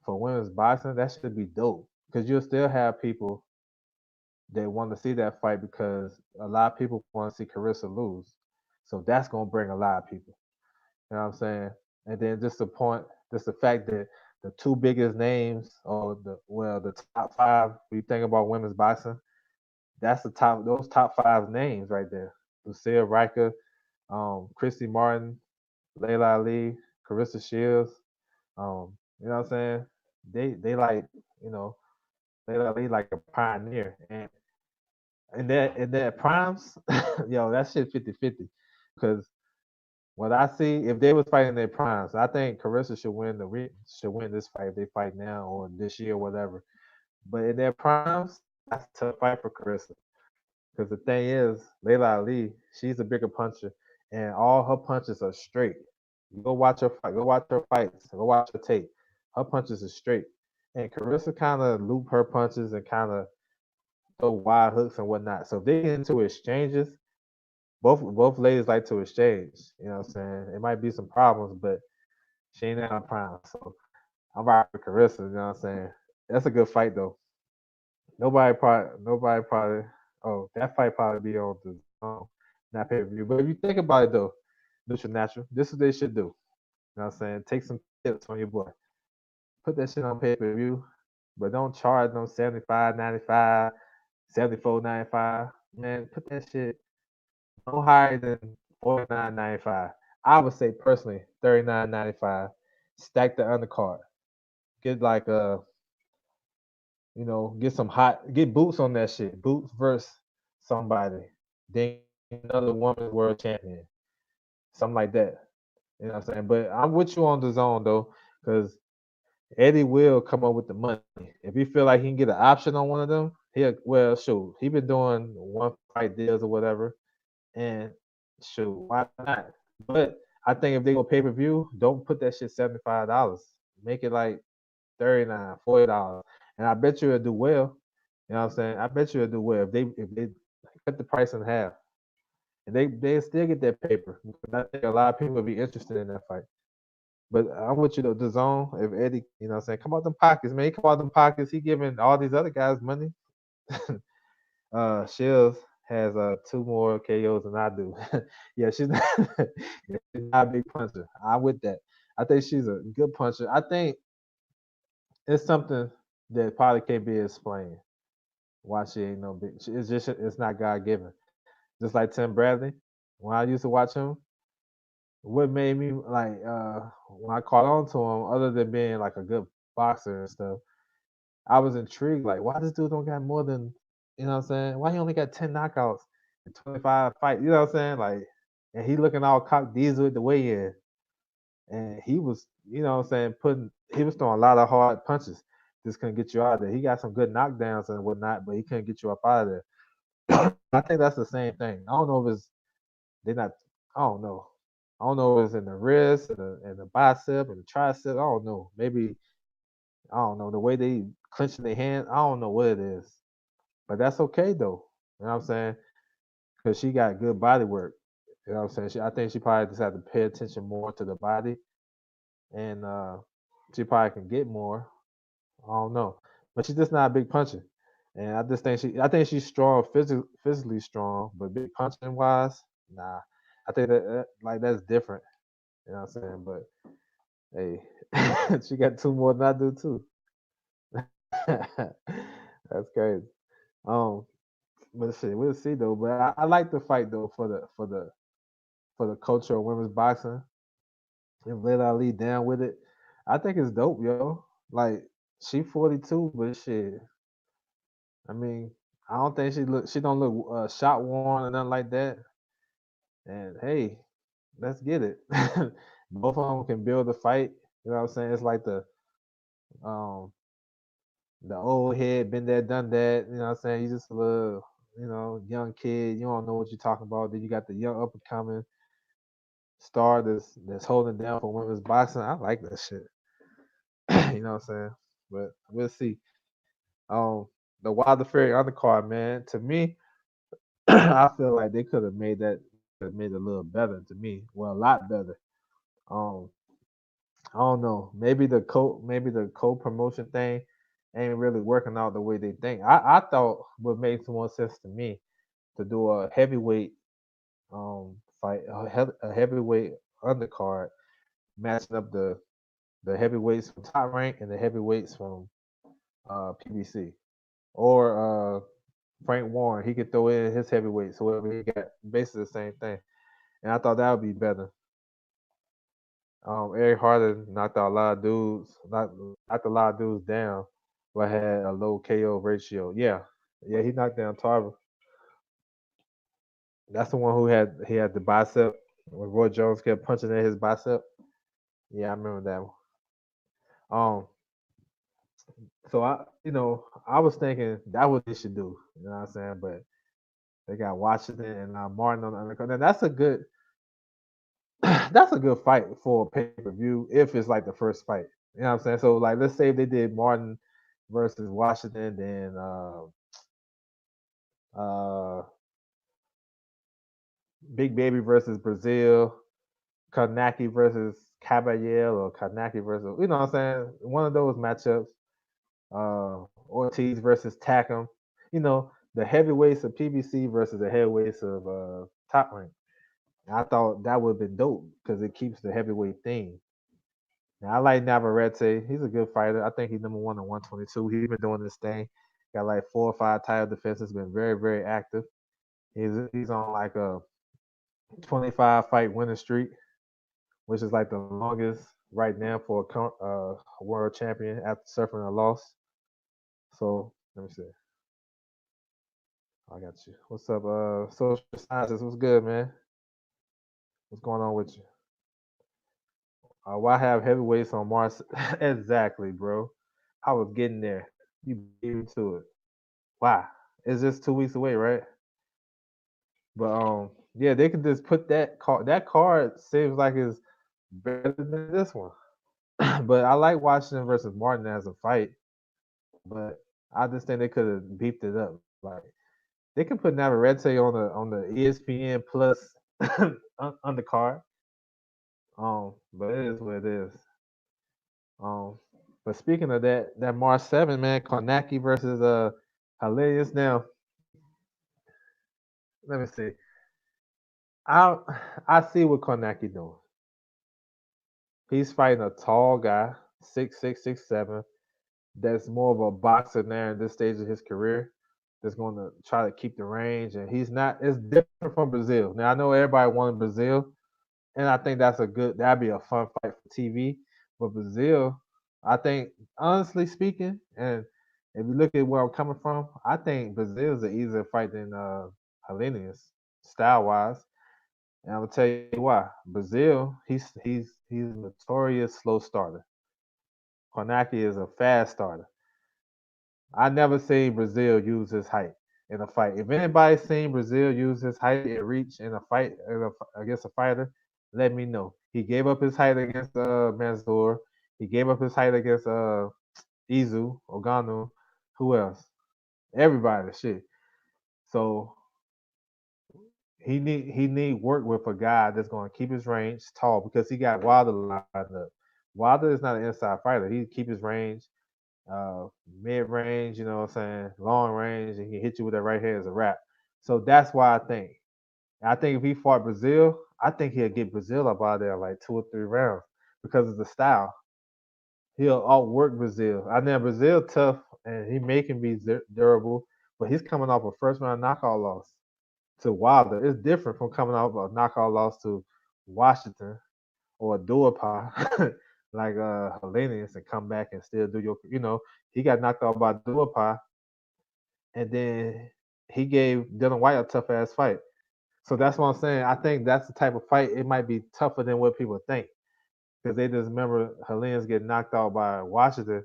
for women's boxing, that should be dope because you'll still have people that want to see that fight because a lot of people want to see Carissa lose. So that's gonna bring a lot of people. You know what I'm saying? And then just the fact that the two biggest names or the top five, when you think about women's boxing, that's those top five names right there. Lucille Riker, Christy Martin, Layla Ali, Carissa Shields. You know what I'm saying? They like, you know, they like a pioneer. And in that primes, yo, that shit 50-50. Because what I see, if they was fighting their primes, I think Carissa should win this fight if they fight now or this year or whatever. But in their primes, that's a tough fight for Carissa. Because the thing is, Layla Ali, she's a bigger puncher, and all her punches are straight. You go watch her fight. Go watch her fights. Go watch her tape. Her punches are straight, and Carissa kind of loop her punches and kind of throw wide hooks and whatnot. So if they get into exchanges, Both ladies like to exchange. You know what I'm saying? It might be some problems, but she ain't out of prime. So I'm rocking with Carissa. You know what I'm saying? That's a good fight though. Nobody probably. Oh, that fight probably be on the not pay per view. But if you think about it though, Neutral Natural, this is what they should do. You know what I'm saying? Take some tips on your boy. Put that shit on pay per view, but don't charge them 75.95, 74.95. Man, put that shit no higher than 49.95. I would say personally 39.95. Stack the undercard. Get like get some get boots on that shit. Boots versus somebody. Then another woman's world champion. Something like that. You know what I'm saying? But I'm with you on the zone though, because Eddie will come up with the money. If he feel like he can get an option on one of them, shoot. He been doing one fight deals or whatever. And shoot, why not? But I think if they go pay per view, don't put that shit $75. Make it like 39, $40. And I bet you it'll do well. You know what I'm saying? I bet you it'll do well if they cut the price in half. And they still get that paper. I think a lot of people will be interested in that fight. But I'm with you though, the zone. If Eddie, you know what I'm saying, come out them pockets, man. He come out them pockets, he giving all these other guys money. Shields has two more KOs than I do. Yeah, she's not, yeah, she's not a big puncher. I'm with that. I think she's a good puncher. I think it's something that probably can't be explained. Why she ain't no big. It's not God given. Just like Tim Bradley, when I used to watch him, what made me like when I caught on to him, other than being like a good boxer and stuff, I was intrigued. Like, why this dude don't got more than what I'm saying? Why he only got 10 knockouts in 25 fights? You know what I'm saying? Like, and he looking all cock diesel at the weigh in, and he was, what I'm saying, he was throwing a lot of hard punches. Just couldn't get you out of there. He got some good knockdowns and whatnot, but he couldn't get you up out of there. I think that's the same thing. I don't know if it's they're not. I don't know. I don't know if it's in the wrist and the bicep and the tricep. I don't know. Maybe I don't know the way they clenching their hands. I don't know what it is, but that's okay though. You know what I'm saying? Because she got good body work. You know what I'm saying? I think she probably just had to pay attention more to the body, and she probably can get more. I don't know, but she's just not a big puncher. And I think she's strong, physically strong, but big punching wise, nah. I think like that's different. You know what I'm saying? But hey, she got two more than I do too. That's crazy. Um, but shit, we'll see though. But I like the fight though for the culture of women's boxing. And let Ali down with it. I think it's dope, yo. Like she 42, but shit. I mean, I don't think she don't look shot worn or nothing like that. And hey, let's get it. Both of them can build a fight. You know what I'm saying? It's like um the old head, been there, done that. You know what I'm saying? You just a little, young kid. You don't know what you're talking about. Then you got the young up and coming star that's holding down for women's boxing. I like that shit. You know what I'm saying? But we'll see. Um, the Wilder Fury undercard, man. To me, I feel like they could have made it a little better. To me, well, a lot better. Um, I don't know. Maybe the co promotion thing ain't really working out the way they think. I thought what made some more sense to me to do a heavyweight fight, a heavyweight undercard, matching up the heavyweights from Top Rank and the heavyweights from PBC or Frank Warren. He could throw in his heavyweights, whoever he got, basically the same thing. And I thought that would be better. Eric Harder knocked out a lot of dudes, knocked a lot of dudes down, but had a low KO ratio. Yeah, yeah, he knocked down Tarver. That's the one he had the bicep when Roy Jones kept punching at his bicep. Yeah, I remember that one. So I was thinking that what they should do. You know what I'm saying? But they got Washington and Martin on the undercard. Now that's a good that's a good fight for a pay per view if it's like the first fight. You know what I'm saying? So like, let's say if they did Martin versus Washington, then uh Big Baby versus Brazil, Kanaki versus Caballero, or Kanaki versus, you know what I'm saying? One of those matchups. Ortiz versus Takam. You know, the heavyweights of PBC versus the heavyweights of Top Rank. I thought that would have been dope because it keeps the heavyweight theme. Now, I like Navarrete. He's a good fighter. I think he's number one in 122. He's been doing this thing. Got like 4 or 5 title defenses. Been very, very active. He's on like a 25 fight winning streak, which is like the longest right now for a world champion after suffering a loss. So let me see. I got you. What's up, social sciences? What's good, man? What's going on with you? Why have heavyweights on Mars? Exactly, bro. I was getting there. You beat me to it. Why? It's just 2 weeks away, right? But yeah, they could just put that card. That card seems like it's better than this one. But I like Washington versus Martin as a fight. But I just think they could have beefed it up. Like they can put Navarrete on the ESPN Plus undercard. But it is what it is. Um, but speaking of that, that March 7, man, Kornacki versus Hilarious. Now, let me see. I I see what Kornacki doing. He's fighting a tall guy, 6'6", 6'7", that's more of a boxer now in this stage of his career. That's going to try to keep the range, and he's not. It's different from Brazil. Now I know everybody wanted Brazil, and I think that'd be a fun fight for TV. But Brazil, I think honestly speaking, and if you look at where I'm coming from, I think Brazil is an easier fight than Helenius, style wise. And I'm gonna tell you why. Brazil, he's a notorious slow starter. Konaki is a fast starter. I never seen Brazil use his height in a fight. If anybody's seen Brazil use his height and reach in a fight against a fighter, let me know. He gave up his height against Mansour. He gave up his height against Izu, Ogano. Who else? Everybody, shit. So he need work with a guy that's going to keep his range tall because he got Wilder lined up. Wilder is not an inside fighter. He keep his range uh, mid range, you know what I'm saying, long range, and he can hit you with that right hand as a wrap. So that's why I think. I think if he fought Brazil, I think he'll get Brazil up out there in like 2 or 3 rounds because of the style. He'll outwork Brazil. I know Brazil tough and he making be durable, but he's coming off a first round knockout loss to Wilder. It's different from coming off a knockout loss to Washington or a Duopa like Hellenius and come back and still do he got knocked out by Duopa and then he gave Dylan White a tough ass fight. So that's what I'm saying. I think that's the type of fight it might be tougher than what people think. Because they just remember Hellenius getting knocked out by Washington,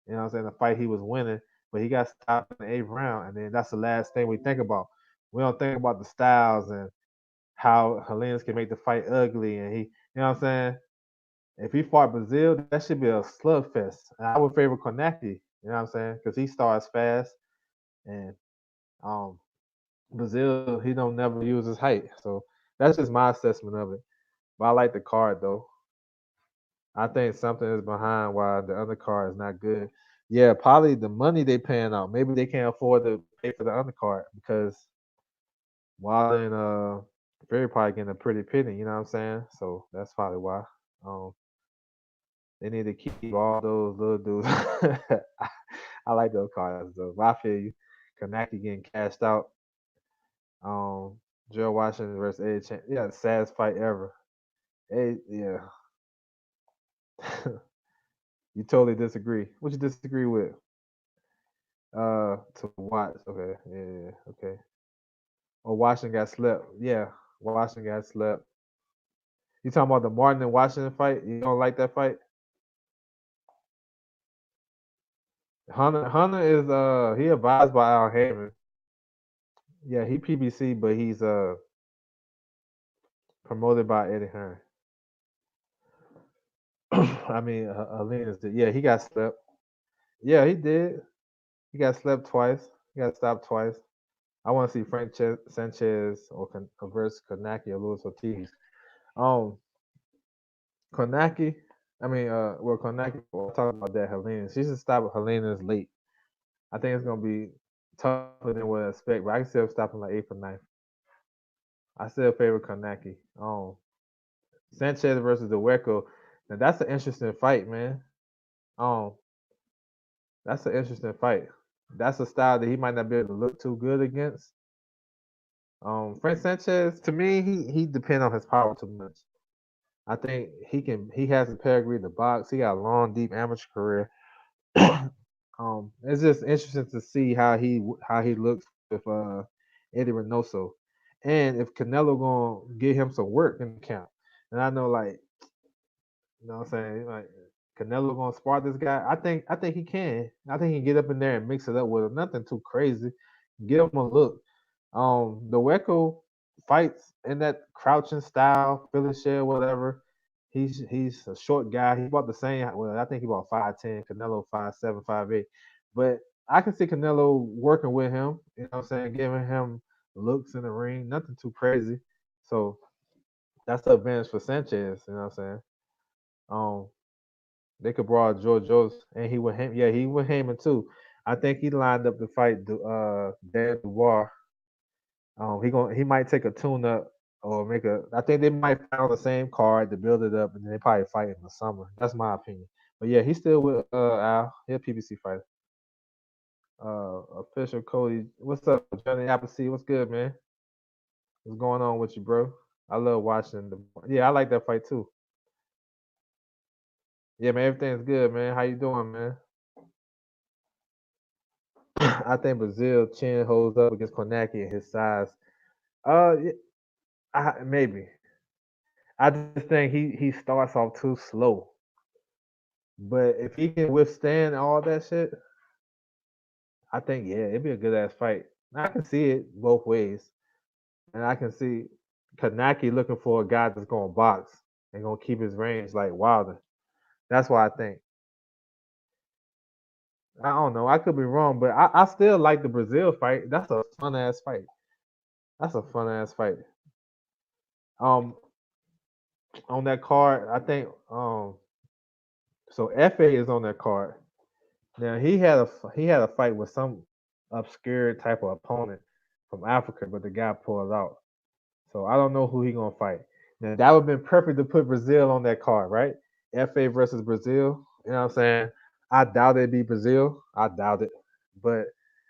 you know what I'm saying, the fight he was winning, but he got stopped in the 8th round, and then that's the last thing we think about. We don't think about the styles and how Hellenius can make the fight ugly and you know what I'm saying? If he fought Brazil, that should be a slugfest. And I would favor Konaki, you know what I'm saying? Because he starts fast, and um, Brazil, he don't never use his height. So that's just my assessment of it. But I like the card though. I think something is behind why the undercard is not good. Yeah, probably the money they paying out. Maybe they can't afford to pay for the undercard because Wilder and Fury probably getting a pretty penny. You know what I'm saying? So that's probably why. Um, They need to keep all those little dudes. I like those cards though. But I feel you. Kanaki getting cashed out. Joe Washington versus Eddie Chan. Yeah, saddest fight ever. Yeah. You totally disagree. What you disagree with? To watch. Okay. Yeah. Okay. Or Washington got slept. Yeah. Washington got slept. You talking about the Martin and Washington fight? You don't like that fight? Hunter is he advised by Al Haven. Yeah, he PBC, but he's promoted by Eddie Hearn. I mean, Alinas did. Yeah, he got slept. Yeah, he did. He got slept twice. He got stopped twice. I want to see Frank Sanchez or versus Kanaki or Luis Ortiz. Um, Konaki, Konaki, we'll talk about that, Helena. She should stop Helena's late. I think it's going to be tougher than what I expect, but I can still stop him like 8th or 9th. I still favor Konaki. Sanchez versus the Wecco. Now, that's an interesting fight, man. Um, that's an interesting fight. That's a style that he might not be able to look too good against. Frank Sanchez, to me, he depends on his power too much. I think he has a pedigree to box. He got a long, deep amateur career. It's just interesting to see how he looks with Eddie Reynoso, and if Canelo gonna get him some work in the camp. And I know, like, you know what I'm saying, like, Canelo gonna spar this guy. I think he can. I think he can get up in there and mix it up with him. Nothing too crazy. Give him a look. The Wecco fights in that crouching style, Philly shell, whatever. He's a short guy. He about the same. Well, I think he about 5'10". Canelo 5'7", 5'8". But I can see Canelo working with him. You know what I'm saying, giving him looks in the ring. Nothing too crazy. So that's the advantage for Sanchez. You know what I'm saying. Um, they could brawl George Jones, and he went. Yeah, he went Heyman too. I think he lined up to fight Dan Dubois. He might take a tune up or make a. I think they might fight on the same card to build it up, and then they probably fight in the summer. That's my opinion. But yeah, he's still with Al. He's a PBC fighter. Official Cody, what's up, Johnny Appleseed? What's good, man? What's going on with you, bro? I love watching the. Yeah, I like that fight too. Yeah, man, everything's good, man. How you doing, man? I think Brazil chin holds up against Kornacki and his size. Yeah, maybe. I just think he starts off too slow. But if he can withstand all that shit, I think yeah, it'd be a good ass fight. I can see it both ways, and I can see Kanaki looking for a guy that's gonna box and gonna keep his range like Wilder. That's why I think. I don't know. I could be wrong, but I still like the Brazil fight. That's a fun ass fight. That's a fun ass fight. Um, on that card, I think so FA is on that card. Now he had a fight with some obscure type of opponent from Africa, but the guy pulled out. So I don't know who he gonna fight. Now that would have been perfect to put Brazil on that card, right? FA versus Brazil. You know what I'm saying? I doubt it'd be Brazil. I doubt it, but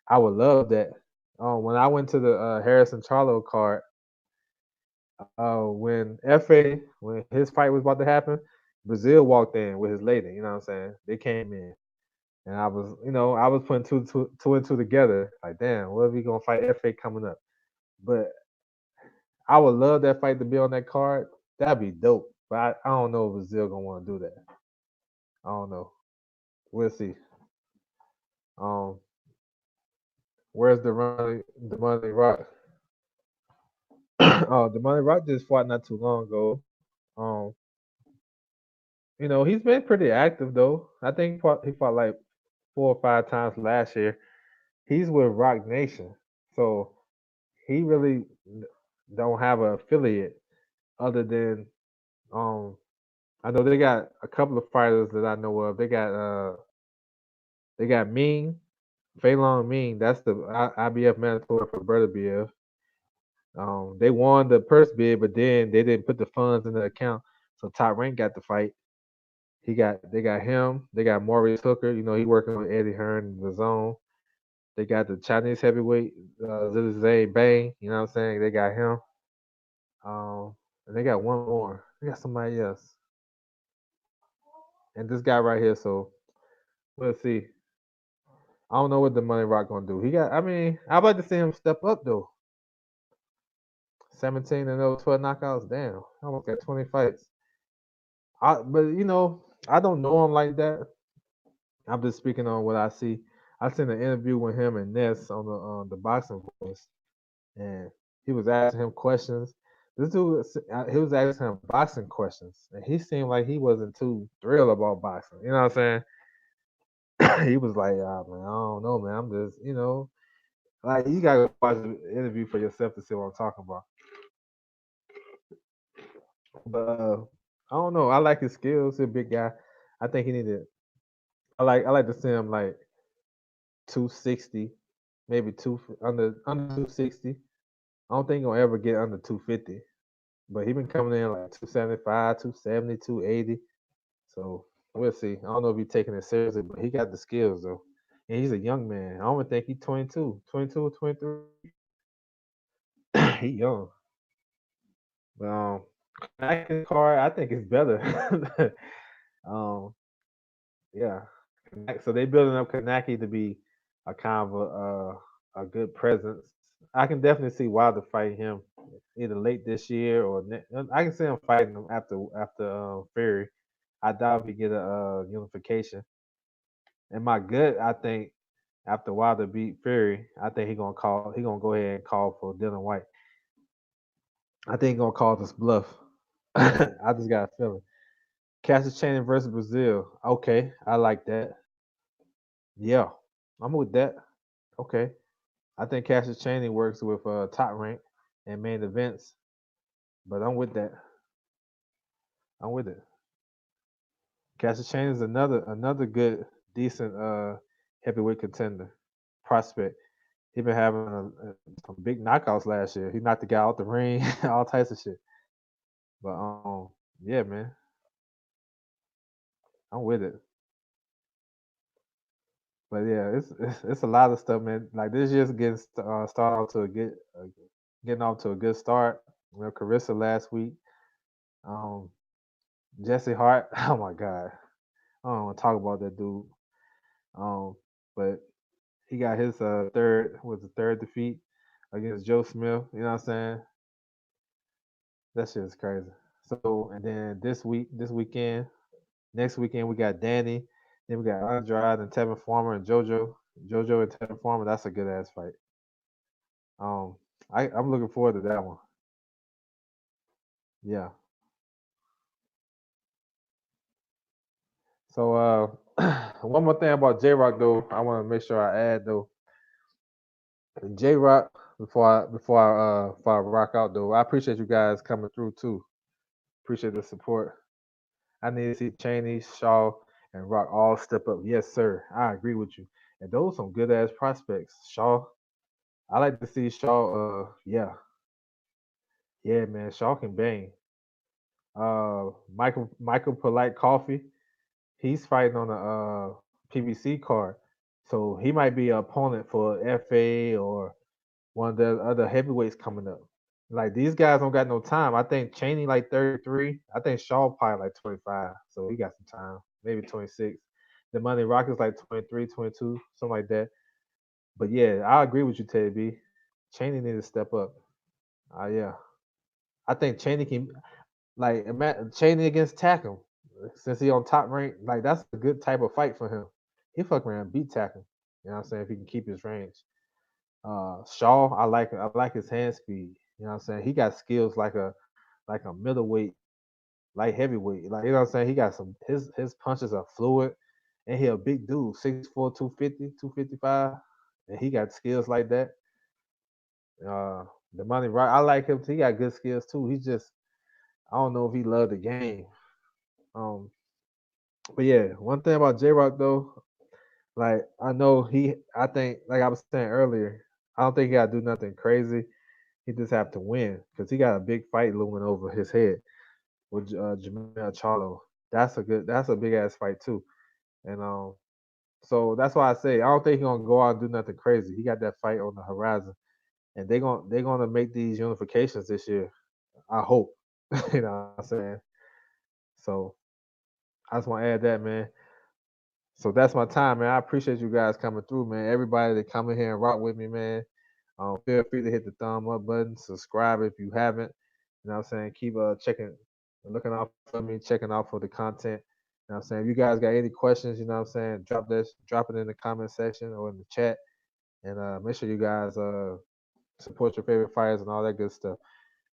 I would love that. When I went to the Harrison Charlo card, when his fight was about to happen, Brazil walked in with his lady. You know what I'm saying? They came in. And I was putting two and two together. Like, damn, what if we gonna fight FA coming up? But I would love that fight to be on that card. That'd be dope. But I don't know if Brazil gonna want to do that. I don't know. We'll see. Um, where's the money rock? The money rock just fought not too long ago. Um, he's been pretty active though. I think he fought like 4 or 5 times last year. He's with Rock Nation, so he really don't have an affiliate other than I know they got a couple of fighters that I know of. They got Ming, Feilong Ming. That's the IBF mandatory for Brother BF. They won the purse bid, but then they didn't put the funds in the account, so Top Rank got the fight. They got him. They got Maurice Hooker. He working with Eddie Hearn in the zone. They got the Chinese heavyweight Zhang Bang. You know what I'm saying? They got him. And they got one more. They got somebody else. And this guy right here. So we'll see. I don't know what the Money Rock gonna do. I'd like to see him step up though. 17-0, 12 knockouts. Damn, almost got 20 fights. But I don't know him like that. I'm just speaking on what I see. I seen an interview with him and Ness on the boxing voice, and he was asking him questions. This dude, he was asking him boxing questions, and he seemed like he wasn't too thrilled about boxing. You know what I'm saying? He was like, man, I don't know, man. I'm just. Like you gotta watch the interview for yourself to see what I'm talking about. But I don't know. I like his skills. He's a big guy. I think he needed. I like to see him like 260, maybe two under 260. I don't think he'll ever get under 250. But he been coming in like 275, 270, 280. So we'll see. I don't know if he's taking it seriously, but he got the skills though. And he's a young man. I don't think he's 22, 22 or 23. He young. But Kanaka's card, I think it's better. um, yeah. So they building up Kanaki to be a kind of a good presence. I can definitely see Wilder fighting him either late this year or I can see him fighting him after Fury. I doubt if he get a unification. And my gut, I think after Wilder beat Fury, I think he gonna go ahead and call for Dylan White. I think he gonna call this bluff. I just got a feeling. Cassius Chaney versus Brazil. Okay, I like that. Yeah, I'm with that. Okay, I think Cassius Chaney works with top rank and main events, but I'm with that. I'm with it. Cassius Chaney is another good, decent heavyweight contender prospect. He been having some big knockouts last year. He knocked the guy out the ring, all types of shit. But yeah, man, I'm with it. But yeah, it's a lot of stuff, man. Like this year's started off to a good, getting off to a good start. You know, Carissa last week. Um, Jesse Hart. Oh my God, I don't want to talk about that dude. Um, but he got his third defeat against Joe Smith. You know what I'm saying? That shit is crazy. So and then this weekend, next weekend we got Danny. Then we got Andrade and Tevin Farmer and JoJo. JoJo and Tevin Farmer. That's a good ass fight. Um, I'm looking forward to that one. Yeah. So one more thing about J Rock though, I want to make sure I add though. J Rock before I rock out though. I appreciate you guys coming through too. Appreciate the support. I need to see Cheney, Shaw, and Rock all step up. Yes, sir. I agree with you. And those some good ass prospects. Shaw. I like to see Shaw. Yeah, man. Shaw can bang. Michael Polite Coffee. He's fighting on a PBC card, so he might be an opponent for FA or one of the other heavyweights coming up. Like these guys don't got no time. I think Cheney like 33. I think Shaw probably like 25. So he got some time. Maybe 26. The Money Rockets like 23, 22, something like that. But yeah, I agree with you, Teddy B. Cheney need to step up. Yeah. I think Cheney can Cheney against Tackle. Since he on top rank, like that's a good type of fight for him. He fuck around and beat Tackle. You know what I'm saying? If he can keep his range. Shaw, I like his hand speed. You know what I'm saying? He got skills like a middleweight, light heavyweight. Like you know what I'm saying? He got his punches are fluid, and he a big dude, 6'4", 250, 255, and he got skills like that. Uh, the money right, I like him. He got good skills too. He just I don't know if he loved the game. Um, but yeah, one thing about J Rock though, like I think like I was saying earlier, I don't think he gotta do nothing crazy. He just have to win because he got a big fight looming over his head with Jamel Charlo. That's a big ass fight too. And so that's why I say I don't think he's gonna go out and do nothing crazy. He got that fight on the horizon, and they're gonna make these unifications this year. I hope. You know what I'm saying? So I just want to add that, man. So that's my time, man. I appreciate you guys coming through, man. Everybody that come in here and rock with me, man. Feel free to hit the thumb up button, subscribe if you haven't. You know what I'm saying? Keep checking, looking out for me, checking out for the content. You know what I'm saying? If you guys got any questions, you know what I'm saying, drop it in the comment section or in the chat. And make sure you guys support your favorite fighters and all that good stuff.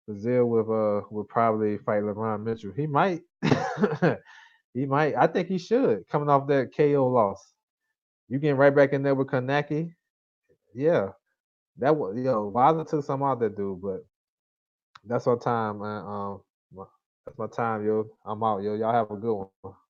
Brazil will probably fight LeBron Mitchell. He might. He might. I think he should. Coming off that KO loss. You getting right back in there with Kanaki? Yeah. That was Wilder took some out that dude, but that's our time, man. That's my time, yo. I'm out, yo. Y'all have a good one.